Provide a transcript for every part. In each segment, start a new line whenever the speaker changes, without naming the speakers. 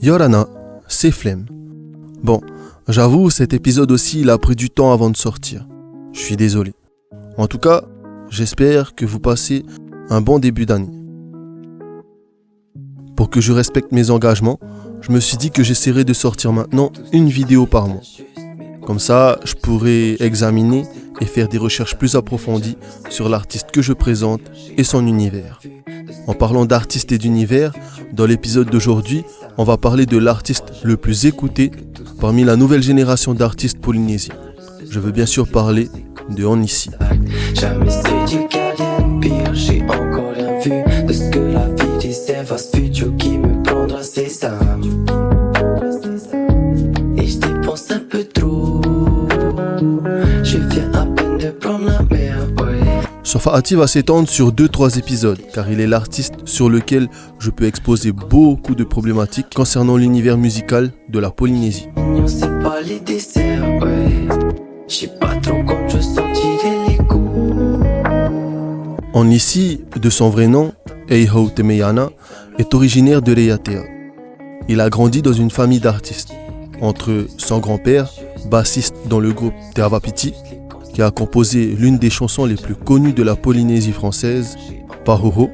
Yorana, c'est flemme. Bon, j'avoue, cet épisode aussi, il a pris du temps avant de sortir. Je suis désolé. En tout cas, j'espère que vous passez un bon début d'année. Pour que je respecte mes engagements, je me suis dit que j'essaierai de sortir maintenant une vidéo par mois. Comme ça, je pourrai examiner et faire des recherches plus approfondies sur l'artiste que je présente et son univers. En parlant d'artistes et d'univers, dans l'épisode d'aujourd'hui, on va parler de l'artiste le plus écouté parmi la nouvelle génération d'artistes polynésiens. Je veux bien sûr parler de Onlissi.
Jamais c'est du gardien pire, j'ai encore rien vu de ce que la vie disait, vaste futur qui me prendra ses âmes. Et je dépense un peu trop, je viens à peine de prendre la mer, ouais.
Son Fa'ati va s'étendre sur 2-3 épisodes, car il est l'artiste sur lequel je peux exposer beaucoup de problématiques concernant l'univers musical de la Polynésie.
On sait pas les desserts, ouais. Je sais pas trop quand je sortirai les coups.
Onlissi, de son vrai nom, Eiho Temeyana, est originaire de Reyatea. Il a grandi dans une famille d'artistes, entre son grand-père, bassiste dans le groupe Te Avapiti, qui a composé l'une des chansons les plus connues de la Polynésie française, Pahoho.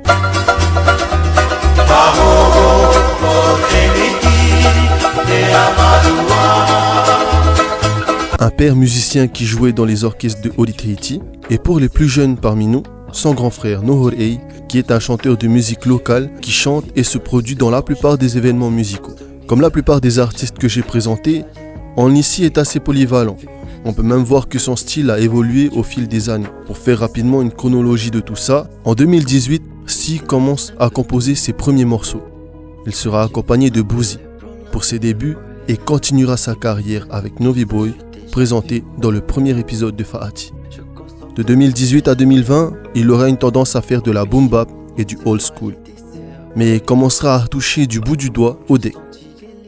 Un père musicien qui jouait dans les orchestres de Ori-Tahiti, et pour les plus jeunes parmi nous, son grand frère Nohor-Ei, qui est un chanteur de musique locale qui chante et se produit dans la plupart des événements musicaux. Comme la plupart des artistes que j'ai présentés, Onlissi est assez polyvalent. On peut même voir que son style a évolué au fil des années. Pour faire rapidement une chronologie de tout ça, en 2018, Si commence à composer ses premiers morceaux. Il sera accompagné de Bouzi pour ses débuts et continuera sa carrière avec Novi Boy, présenté dans le premier épisode de Fa'ati. De 2018 à 2020, il aura une tendance à faire de la boom bap et du old school, mais commencera à toucher du bout du doigt au deck.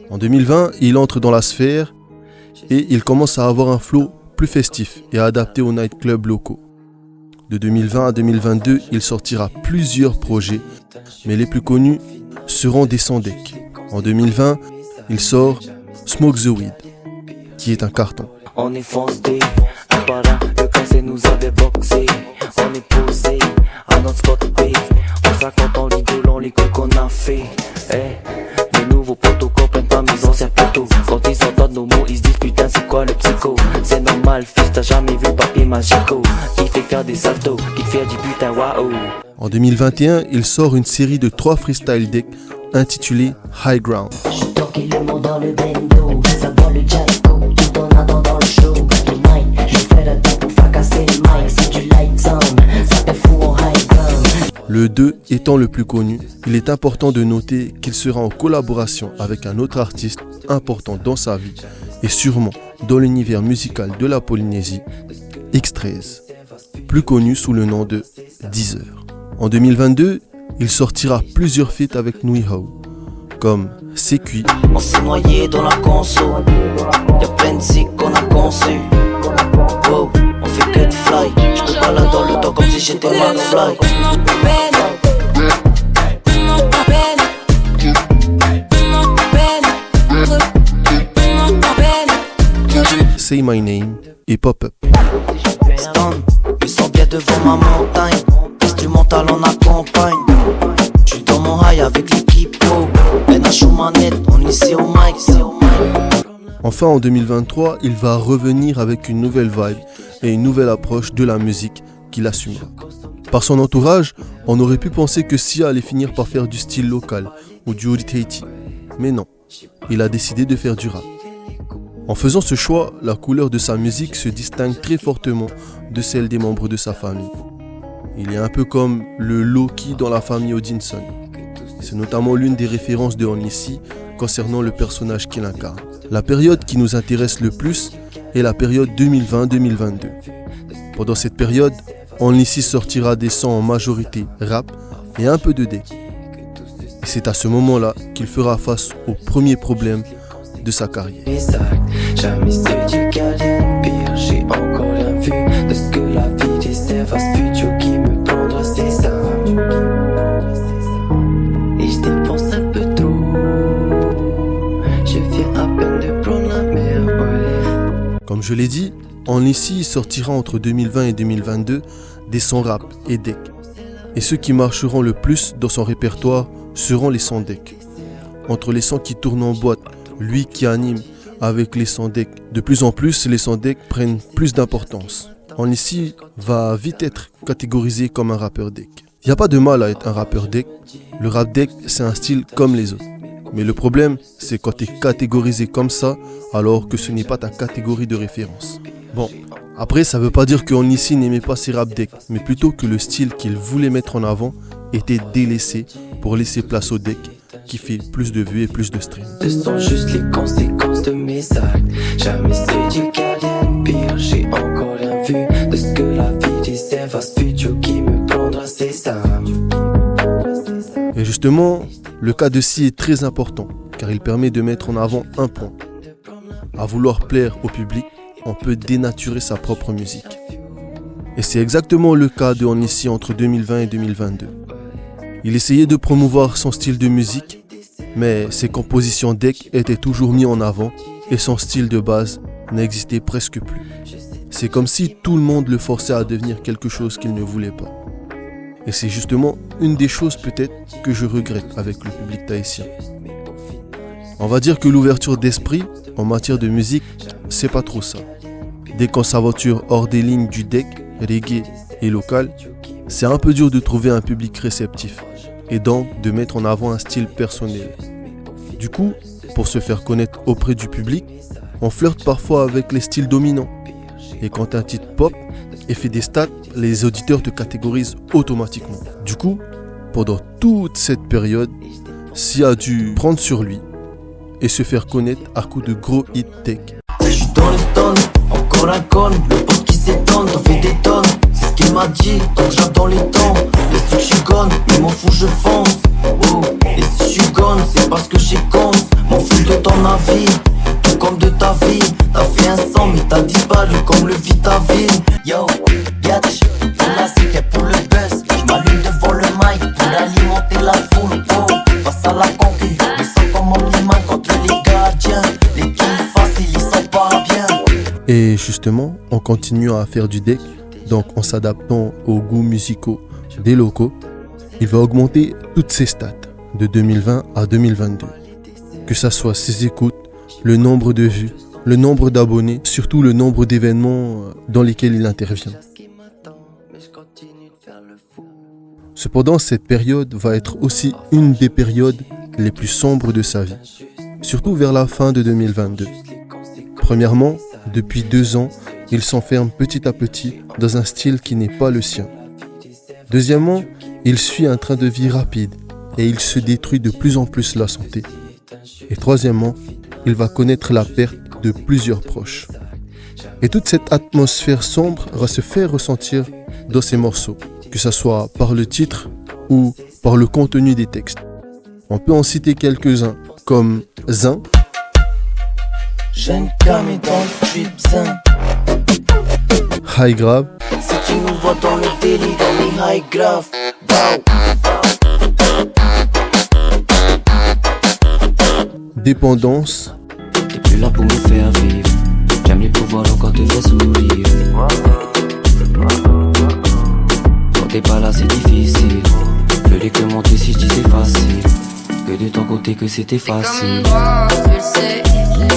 En 2020, il entre dans la sphère et il commence à avoir un flow plus festif et adapté aux nightclubs locaux. De 2020 à 2022, il sortira plusieurs projets, mais les plus connus seront des sans-deck. En 2020, il sort Smoke the Weed, qui est un carton.
On est foncé, un par un, le cassé nous avait boxé. On est posé à notre spot B. On s'accorde en rigolant les coups qu'on a fait. Les nouveaux potos comprennent pas mes anciens potos. Quand ils entendent nos mots, ils se disent putain c'est quoi le psycho. C'est normal fils, t'as jamais vu papier magico. Qui fait faire des saltos, qui fait du putain waouh.
En 2021, il sort une série de 3 freestyle decks intitulée High Ground.
Je toquais le monde dans le bendo, ça boit le Jaico, tout en attendant le show. Tonight, je fais le temps pour fracasser le mic, c'est du light sound, ça fait fou en high ground.
Le 2 étant le plus connu, il est important de noter qu'il sera en collaboration avec un autre artiste important dans sa vie et sûrement dans l'univers musical de la Polynésie, X13, plus connu sous le nom de Deezer. En 2022, il sortira plusieurs feats avec Nui Hao, comme C'est cuit.
On s'est noyé dans la conso, y'a plein de zik qu'on a conçu. Wow, on fait que de fly, je me balade dans le temps comme si j'étais McFly.
Say My Name et Pop Up.
Stand, je sens bien devant ma montagne, instrumental en accompagne. Je suis dans mon high avec l'équipe pro, NH aux manettes, on est ici au mic,
Enfin en 2023, il va revenir avec une nouvelle vibe et une nouvelle approche de la musique qu'il assumera. Par son entourage, on aurait pu penser que Sia allait finir par faire du style local ou du Ori-Tahiti, mais non, il a décidé de faire du rap. En faisant ce choix, la couleur de sa musique se distingue très fortement de celle des membres de sa famille. Il est un peu comme le Loki dans la famille Odinson. C'est notamment l'une des références de Onlissi concernant le personnage qu'il incarne. La période qui nous intéresse le plus est la période 2020-2022. Pendant cette période, Onlissi sortira des sons en majorité rap et un peu de deck. Et c'est à ce moment-là qu'il fera face au premier problème de sa carrière.
Jamais c'est du gardien pire, j'ai encore rien vu de ce que la vie disait, vaste futur qui me prendra ses âmes. Et je dépense un peu trop,
Comme je l'ai dit, Only sortira entre 2020 et 2022 des sons rap et deck. Et ceux qui marcheront le plus dans son répertoire seront les sons deck. Entre les sons qui tournent en boîte, lui qui anime avec les sons deck, de plus en plus les sons deck prennent plus d'importance. Only va vite être catégorisé comme un rappeur deck. Il n'y a pas de mal à être un rappeur deck. Le rap deck, c'est un style comme les autres. Mais le problème, c'est quand tu es catégorisé comme ça, alors que ce n'est pas ta catégorie de référence. Bon, après, ça veut pas dire que Only n'aimait pas ses rap decks, mais plutôt que le style qu'il voulait mettre en avant était délaissé pour laisser place au deck, qui fait plus de vues et plus de streams.
Ce sont juste les conséquences de mes actes. Jamais c'est du carien pire. J'ai encore rien vu de ce que la vie réserve à ce futur qui me prendra ses âmes.
Et justement, le cas de Si est très important, car il permet de mettre en avant un point. À vouloir plaire au public, on peut dénaturer sa propre musique. Et c'est exactement le cas de Only entre 2020 et 2022. Il essayait de promouvoir son style de musique, mais ses compositions deck étaient toujours mises en avant et son style de base n'existait presque plus. C'est comme si tout le monde le forçait à devenir quelque chose qu'il ne voulait pas. Et c'est justement une des choses peut-être que je regrette avec le public tahitien. On va dire que l'ouverture d'esprit en matière de musique, c'est pas trop ça. Dès qu'on s'aventure hors des lignes du deck, reggae et local, c'est un peu dur de trouver un public réceptif et donc de mettre en avant un style personnel. Du coup, pour se faire connaître auprès du public, on flirte parfois avec les styles dominants. Et quand un titre pop et fait des stats, les auditeurs te catégorisent automatiquement. Du coup, pendant toute cette période, Si a dû prendre sur lui et se faire connaître à coups de gros hits tech.
Je suis dans le stone, encore un con, le pote qui s'étonne, t'en fais des tonnes. C'est ce qu'il m'a dit, quand je rappe dans les temps. Et si je suis gone, mais m'en fous, je fonce. Oh, et si je suis gone, c'est parce que j'ai conce. M'en fous de ton avis, tout comme de ta vie. T'as fait un sang, mais t'as disparu comme le Vitavine. Yo, bitch, là c'était pour le buzz. J'm'allume devant le mic pour alimenter la foule. Oh, face à la concu, me sens comme Omni-Man contre les gardiens. Les kills faciles, ils sont pas bien.
Et justement, en continuant à faire du deck, donc en s'adaptant aux goûts musicaux des locaux, il va augmenter toutes ses stats de 2020 à 2022. Que ça soit ses écoutes, le nombre de vues, le nombre d'abonnés, surtout le nombre d'événements dans lesquels il intervient. Cependant, cette période va être aussi une des périodes les plus sombres de sa vie, surtout vers la fin de 2022. Premièrement, depuis 2 ans, il s'enferme petit à petit dans un style qui n'est pas le sien. Deuxièmement, il suit un train de vie rapide et il se détruit de plus en plus la santé. Et troisièmement, il va connaître la perte de plusieurs proches. Et toute cette atmosphère sombre va se faire ressentir dans ses morceaux, que ce soit par le titre ou par le contenu des textes. On peut en citer quelques-uns, comme Zin,
Jeune camé dans le trip zen.
High Grave,
Si tu nous vois dans le délit, dans les high grave.
Dépendance,
T'es plus là pour me faire vivre. J'aime les pouvoirs encore te faire sourire. Quand t'es pas là c'est difficile. Plus que monter si je dis c'est facile. Que de ton côté que c'était facile.
Tu le sais,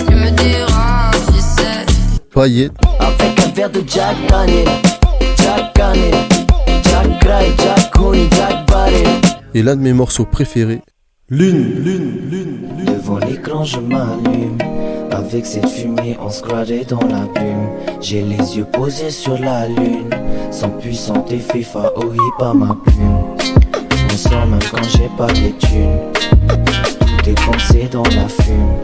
tu me déranges, je sais.
Paillettes,
Avec un verre de Jack Daniel, Jack Daniel, Jack Cry, Jack Honey, Jack Barrel.
et l'un de mes morceaux préférés, Lune.
Devant l'écran je m'allume. Avec cette fumée on se croirait dans la brume. J'ai les yeux posés sur la lune. Sans puissante et fait favori par ma plume. On sort même quand j'ai pas de thunes. Tout est pensé dans la fume.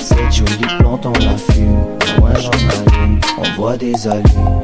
Cette jolie plante on la fume. Loin j'en allume, on voit des allumes.